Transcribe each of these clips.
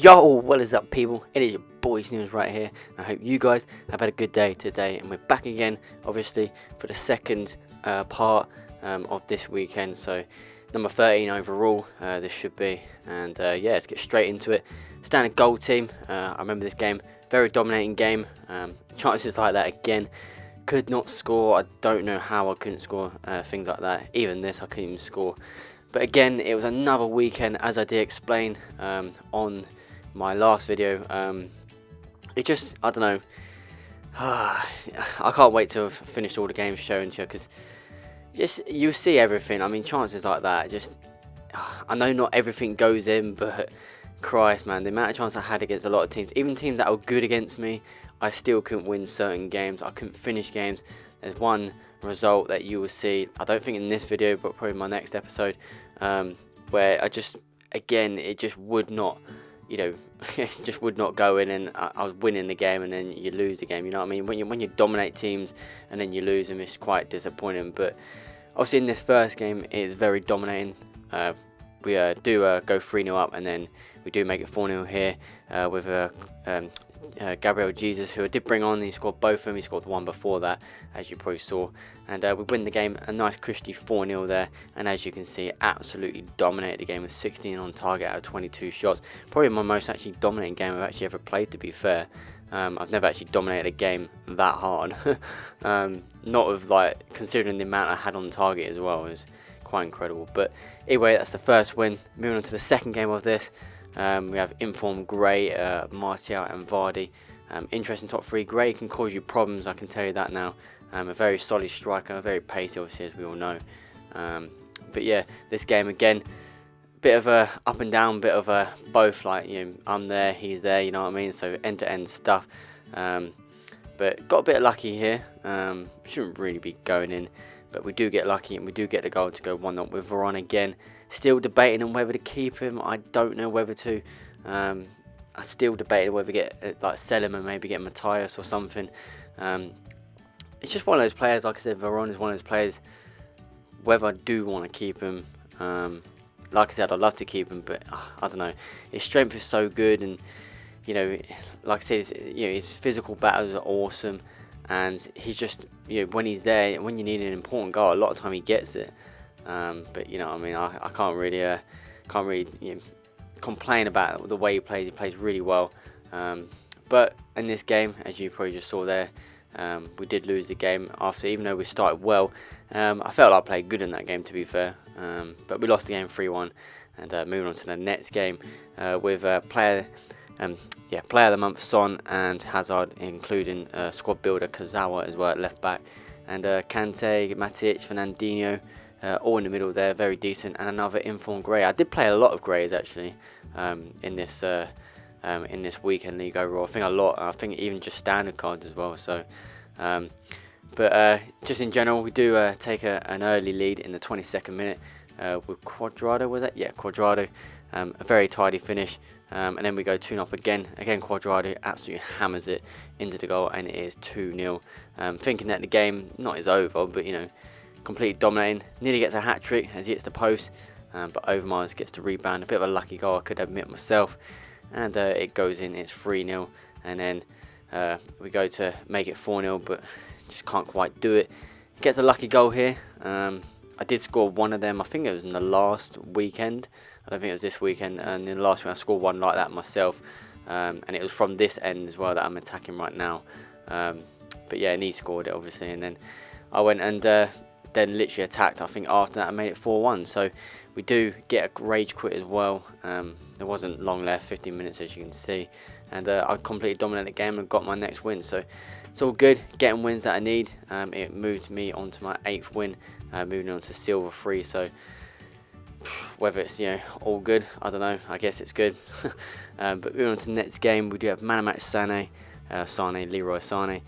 Yo, what is up, people? It is your boy Sneebles right here. I hope you guys have had a good day today, and we're back again, obviously, for the second part of this weekend. So, number 13 overall, this should be, and yeah, let's get straight into it. Standard goal team. I remember this game, very dominating game. Chances like that again. Could not score. I don't know how I couldn't score things like that. Even this, I couldn't even score. But again, it was another weekend, as I did explain on my last video. It just, I don't know, I can't wait to have finished all the games showing to you, because just you see everything. I mean, chances like that, just I know not everything goes in, but Christ, man, the amount of chances I had against a lot of teams, even teams that were good against me, I still couldn't win certain games. I couldn't finish games. There's one result that you will see, I don't think in this video, but probably my next episode, where I just, again, it just would not, you know, it just would not go in, and I was winning the game and then you lose the game. You know what I mean? When you dominate teams and then you lose them, it's quite disappointing. But obviously in this first game, it is very dominating. We do go 3-0 up, and then we do make it 4-0 here with Gabriel Jesus, who I did bring on. He scored both of them. He scored the one before that, as you probably saw. And we win the game, a nice cushy 4-0 there. And as you can see, absolutely dominated the game with 16 on target out of 22 shots. Probably my most actually dominating game I've actually ever played, to be fair. I've never actually dominated a game that hard. Not with, like, considering the amount I had on target as well. It was quite incredible. But anyway, that's the first win. Moving on to the second game of this. We have informed Gray, Martial and Vardy. Interesting top three. Gray can cause you problems, I can tell you that now. A very solid striker, very pacey, obviously, as we all know. But yeah, this game again, bit of a up and down, bit of a both, like, you know, I'm there, he's there, you know what I mean? So end to end stuff. But got a bit lucky here. Shouldn't really be going in, but we do get lucky, and we do get the goal to go 1-0 with Varane again. Still debating on whether to keep him. I don't know whether to. I still debated whether to get, like, sell him and maybe get Matthias or something. It's just one of those players, like I said, Varane is one of those players, whether I do want to keep him. Like I said, I'd love to keep him, but I don't know. His strength is so good, and, you know, like I said, his physical battles are awesome, and he's just, you know, when he's there, when you need an important goal, a lot of time he gets it. But, you know, I mean, I can't really, you know, complain about the way he plays. He plays really well. But in this game, as you probably just saw there, we did lose the game after, even though we started well. I felt like I played good in that game, to be fair. But we lost the game 3-1, and moving on to the next game with player of the month Son and Hazard, including squad builder Kazawa as well at left back, and Kante, Matic, Fernandinho. All in the middle there, very decent, and another informed Gray. I did play a lot of Grays actually in this weekend league overall. I think even just standard cards as well. So, but just in general, we do take an early lead in the 22nd minute with Quadrado. Was that? Yeah, Quadrado. A very tidy finish, and then we go 2-0 up again. Again, Quadrado absolutely hammers it into the goal, and it is 2-0. Thinking that the game not is over, but, you know, completely dominating. Nearly gets a hat-trick as he hits the post, but Overmars gets to rebound. A bit of a lucky goal, I could admit myself, and it goes in. It's 3-0, and then we go to make it 4-0, but just can't quite do it. Gets a lucky goal here. I did score one of them, I think it was in the last weekend. I don't think it was this weekend, and in the last week I scored one like that myself, and it was from this end as well that I'm attacking right now. But yeah, and he scored it, obviously, and then I went and then literally attacked. I think after that I made it 4-1. So we do get a rage quit as well. There wasn't long left, 15 minutes as you can see, and I completely dominated the game and got my next win. So it's all good, getting wins that I need. It moved me on to my 8th win, moving on to silver 3. So whether it's, you know, all good, I don't know. I guess it's good. But moving on to the next game, we do have man of match Leroy Sané.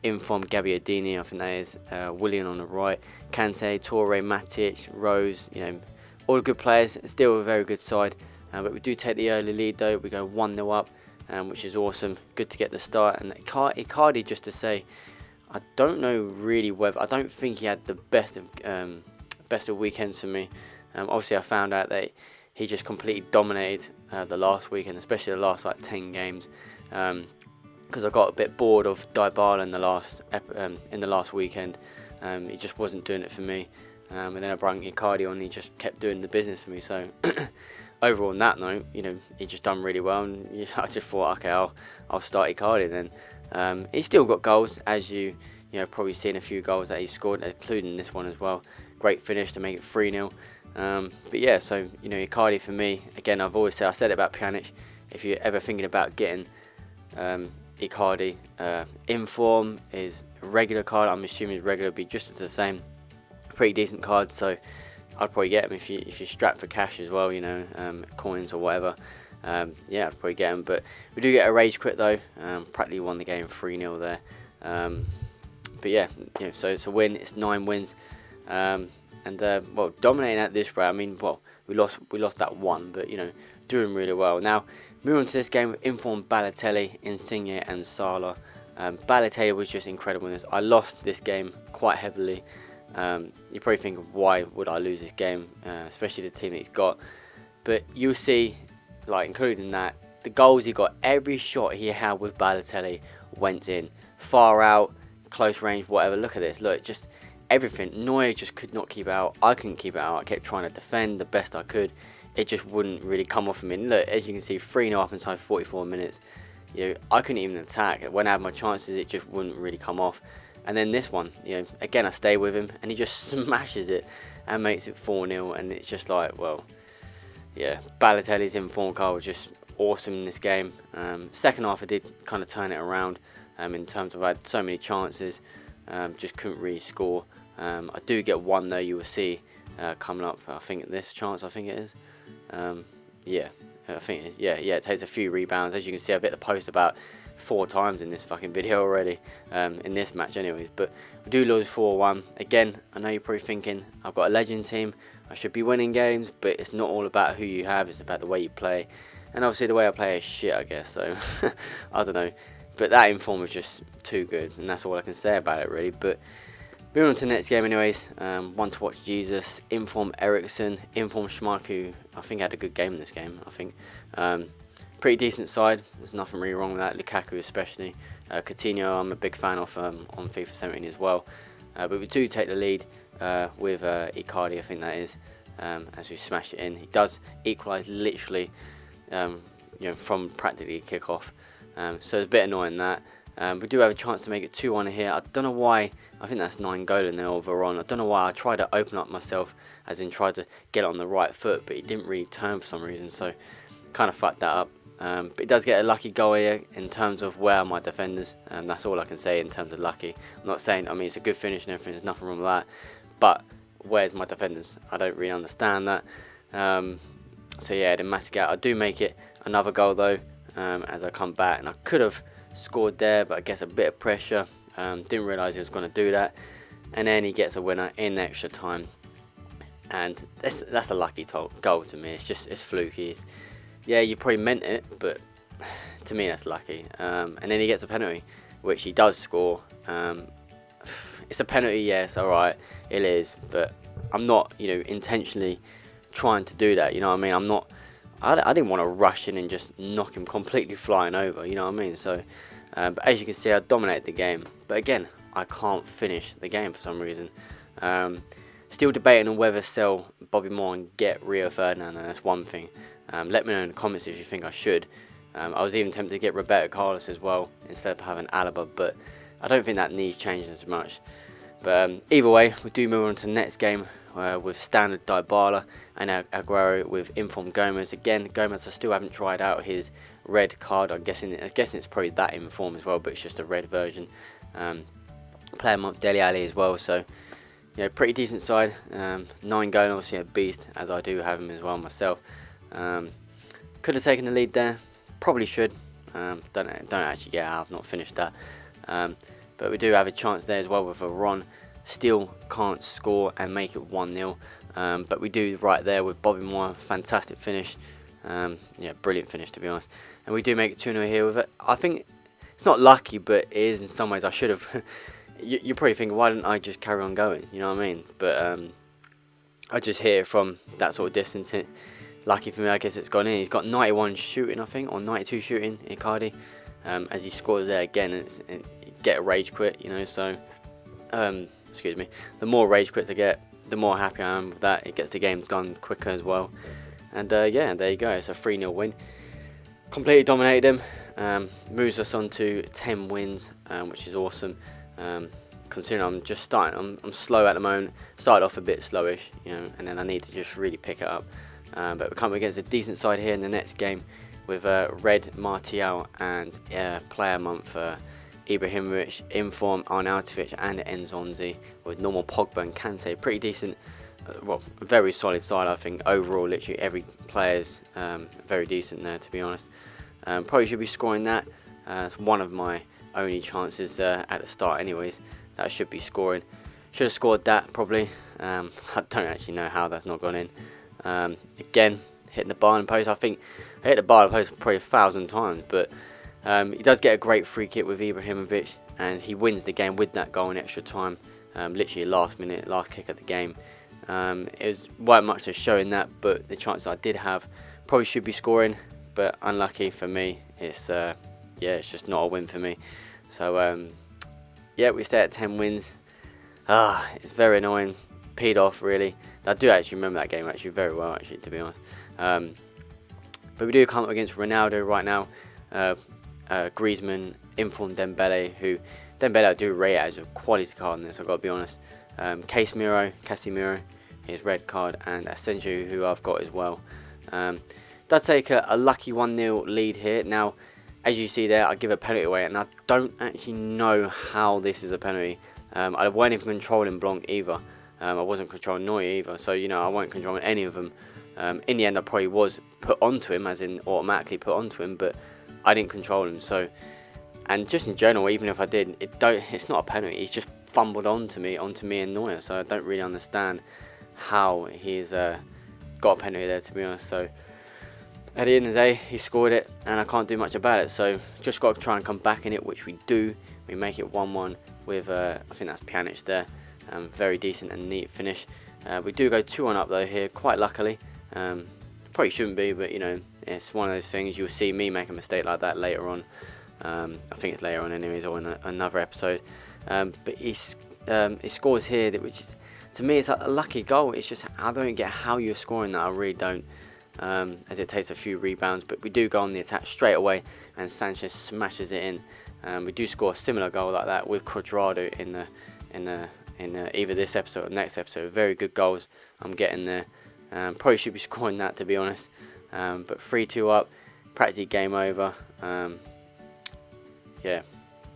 Inform Gabbiadini, I think that is, Willian on the right, Kante, Torre, Matic, Rose, you know, all good players. Still a very good side, but we do take the early lead though. We go 1-0 up, which is awesome. Good to get the start. And Icardi, just to say, I don't know really whether, I don't think he had the best of weekends for me. Obviously I found out that he just completely dominated the last weekend, especially the last like 10 games. Because I got a bit bored of Dybala in the last weekend. He just wasn't doing it for me. And then I brought Icardi on, and he just kept doing the business for me. So overall, on that note, he just done really well, and I just thought, okay, I'll start Icardi then. He's still got goals, as you probably seen a few goals that he scored, including this one as well. Great finish to make it 3-0. But yeah, so Icardi for me, again, I said it about Pjanic. If you're ever thinking about getting Icardi, in form is a regular card. I'm assuming his regular will be just the same. Pretty decent card, so I'd probably get him if you're strapped for cash as well, coins or whatever. Yeah, I'd probably get him. But we do get a rage quit though. Practically won the game 3-0 there. But yeah, so it's a win. It's 9 wins, and well, dominating at this rate. I mean, well, we lost that one, but doing really well. Now moving on to this game with informed Balotelli, Insigne, and Salah. Balotelli was just incredible in this. I lost this game quite heavily. You probably think, why would I lose this game, especially the team that he's got? But you'll see, like including that, the goals he got, every shot he had with Balotelli went in, far out, close range, whatever. Look at this, look, just everything. Neuer just could not keep it out. I couldn't keep it out. I kept trying to defend the best I could. It just wouldn't really come off of me. And look, as you can see, 3-0 up inside 44 minutes. I couldn't even attack. When I had my chances, it just wouldn't really come off. And then this one, again, I stay with him, and he just smashes it and makes it 4-0. And it's just like, well, yeah, Balotelli's inform card was just awesome in this game. Second half, I did kind of turn it around in terms of I had so many chances, just couldn't really score. I do get one though, you will see coming up. I think this chance, I think it is. Yeah, I think it is. Yeah, it takes a few rebounds. As you can see, I've hit the post about 4 times in this fucking video already, in this match anyways. But we do lose 4-1. Again, I know you're probably thinking, I've got a legend team, I should be winning games, but it's not all about who you have, it's about the way you play. And obviously the way I play is shit, I guess, so I don't know. But that inform was just too good, and that's all I can say about it really. But moving on to the next game anyways, one to watch Jesus, inform Ericsson, inform Schmeichel, who I think had a good game in this game, I think. Pretty decent side, there's nothing really wrong with that, Lukaku especially. Coutinho I'm a big fan of on FIFA 17 as well. But we do take the lead with Icardi, I think that is, as we smash it in. He does equalise literally from practically kick-off. So it's a bit annoying that. We do have a chance to make it 2-1 here. I don't know why. I think that's 9 goal in there over on. I don't know why. I tried to open up myself, as in tried to get it on the right foot, but he didn't really turn for some reason, so kind of fucked that up. But it does get a lucky goal here in terms of where are my defenders. That's all I can say in terms of lucky. I'm not saying, I mean, it's a good finish and everything, there's nothing wrong with that, but where's my defenders? I don't really understand that. So yeah, the massive out. I do make it another goal though, as I come back, and I could have scored there, but I guess a bit of pressure. Didn't realise he was going to do that, and then he gets a winner in extra time, and that's a lucky goal to me. It's fluky. Yeah, you probably meant it, but to me that's lucky. And then he gets a penalty, which he does score. It's a penalty, yes, alright, it is, but I'm not, intentionally trying to do that. You know what I mean? I didn't want to rush in and just knock him completely flying over. You know what I mean? So, but as you can see, I dominated the game. But again, I can't finish the game for some reason. Still debating on whether sell Bobby Moore and get Rio Ferdinand, and that's one thing. Let me know in the comments if you think I should. I was even tempted to get Roberto Carlos as well instead of having Alaba, but I don't think that needs changing as much. But either way, we do move on to the next game with standard Dybala and Aguero with informed Gomez. Again, Gomez, I still haven't tried out his red card. I'm guessing it's probably that informed as well, but it's just a red version. Play him up Dele Alli as well, so pretty decent side. 9 goal, obviously a beast, as I do have him as well myself. Could have taken the lead there, probably should. Don't actually get out, I've not finished that. But we do have a chance there as well with a Ron. Still can't score and make it 1-0. But we do right there with Bobby Moore. Fantastic finish. Yeah, brilliant finish to be honest. And we do make it 2-0 here with it. I think it's not lucky, but it is in some ways. I should have. You're probably thinking, why didn't I just carry on going? You know what I mean? But I just hit it from that sort of distance. lucky for me, I guess it's gone in. He's got 91 shooting, I think, or 92 shooting, Icardi. As he scores there again, you get a rage quit, you know, so, excuse me, the more rage quits I get, the more happy I am with that. It gets the game done quicker as well. And yeah, there you go, it's a 3-0 win. Completely dominated him, moves us on to 10 wins, which is awesome. Considering I'm just starting, I'm slow at the moment, started off a bit slowish, you know, and then I need to just really pick it up. But we're coming against a decent side here in the next game with Red Martial and player month Ibrahimovic, Inform, Arnautovic and Enzonzi, with normal Pogba and Kante. Pretty decent, well, very solid side, I think. Overall, literally every player's very decent there, to be honest. Probably should be scoring that. It's one of my only chances at the start anyways, that I should be scoring. Should have scored that probably. I don't actually know how that's not gone in. Again, hitting the bar and post. I think I hit the bar and post probably 1,000 times, but he does get a great free kick with Ibrahimovic, and he wins the game with that goal in extra time. Literally last minute, last kick of the game. It was weren't much to show in that, but the chances I did have probably should be scoring, but unlucky for me. It's yeah, it's just not a win for me. So yeah, we stay at 10 wins. It's very annoying. Peed off really. I do actually remember that game actually very well, actually, to be honest. But we do come up against Ronaldo right now. Griezmann, Inform Dembele, who Dembele I do rate as a quality card in this, I've got to be honest. Casemiro, his red card, and Asensio, who I've got as well. Does take a lucky 1-0 lead here. Now, as you see there, I give a penalty away, and I don't actually know how this is a penalty. I weren't even controlling Blanc either. I wasn't controlling Neuer either, so you know I weren't controlling any of them. In the end, I probably was put onto him, as in automatically put onto him, but I didn't control him. So, and just in general, even if I did, it's not a penalty. He's just fumbled onto me and Neuer. So I don't really understand how he's got a penalty there, to be honest. So at the end of the day, he scored it, and I can't do much about it. So just got to try and come back in it, which we do. We make it 1-1 with I think that's Pjanic there. Very decent and neat finish. We do go 2-1 up though here, quite luckily. Probably shouldn't be, but you know, it's one of those things. You'll see me make a mistake like that later on. I think it's later on anyways, or in another episode. But he scores here, which is, to me, it's a lucky goal. It's just, I don't get how you're scoring that. I really don't. As it takes a few rebounds, but we do go on the attack straight away, and Sanchez smashes it in. We do score a similar goal like that with Cuadrado in either this episode or next episode. Very good goals I'm getting there. Probably should be scoring that, to be honest. But 3-2 up, practically game over. Yeah,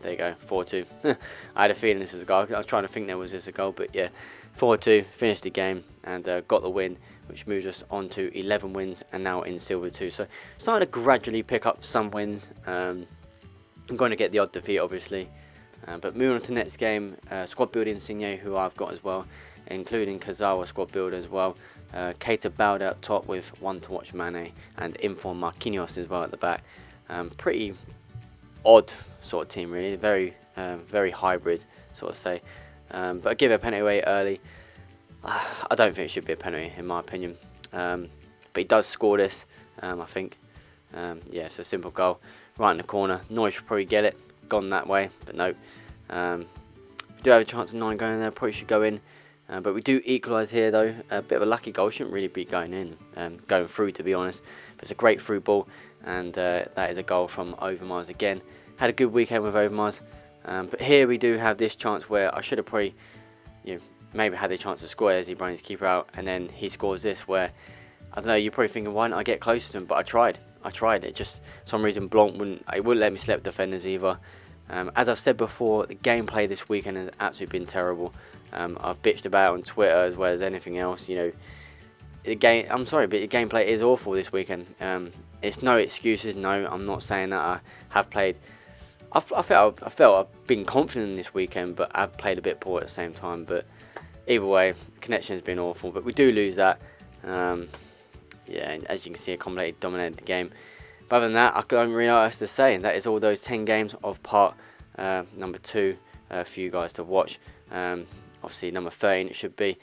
there you go, 4-2. I had a feeling this was a goal. I was trying to think was this a goal, but yeah, 4-2, finished the game and got the win, which moves us on to 11 wins and now in Silver 2. So starting to gradually pick up some wins. I'm going to get the odd defeat, obviously. But moving on to the next game, squad builder Insigne, who I've got as well, including Kazawa squad builder as well. Keita Balde up top with one to watch Mane, and Inform Marquinhos as well at the back. Pretty odd sort of team, really. Very hybrid, sort of say. But I give a penalty away early. I don't think it should be a penalty, in my opinion. But he does score this, I think. Yeah, it's a simple goal. Right in the corner. Neuer should probably get it. Gone that way, but no. We do have a chance of 9 going in there. Probably should go in. But we do equalise here, though. A bit of a lucky goal. Shouldn't really be going in. Going through, to be honest. But it's a great through ball. And that is a goal from Overmars again. Had a good weekend with Overmars. But here we do have this chance where I should have probably, maybe had the chance to score as he brings his keeper out. And then he scores this where, I don't know, you're probably thinking, why didn't I get closer to him? But I tried. It just, for some reason, Blanc wouldn't let me slip defenders either. As I've said before, the gameplay this weekend has absolutely been terrible. I've bitched about it on Twitter as well as anything else. I'm sorry, but the gameplay is awful this weekend. It's no excuses. No, I'm not saying that I have played. I felt I've been confident this weekend, but I've played a bit poor at the same time. But either way, the connection has been awful. But we do lose that. Yeah, as you can see, I completely dominated the game. But other than that, I don't really know what else to say. That is all those 10 games of part number 2 for you guys to watch. Obviously, number 13 it should be.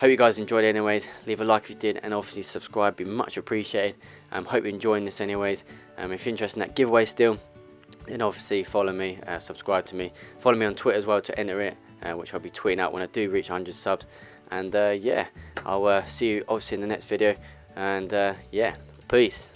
Hope you guys enjoyed it anyways. Leave a like if you did, and obviously subscribe, be much appreciated. Hope you're enjoying this anyways. If you're interested in that giveaway still, then obviously follow me, subscribe to me, follow me on Twitter as well to enter it, which I'll be tweeting out when I do reach 100 subs. And yeah, I'll see you obviously in the next video, and yeah, peace.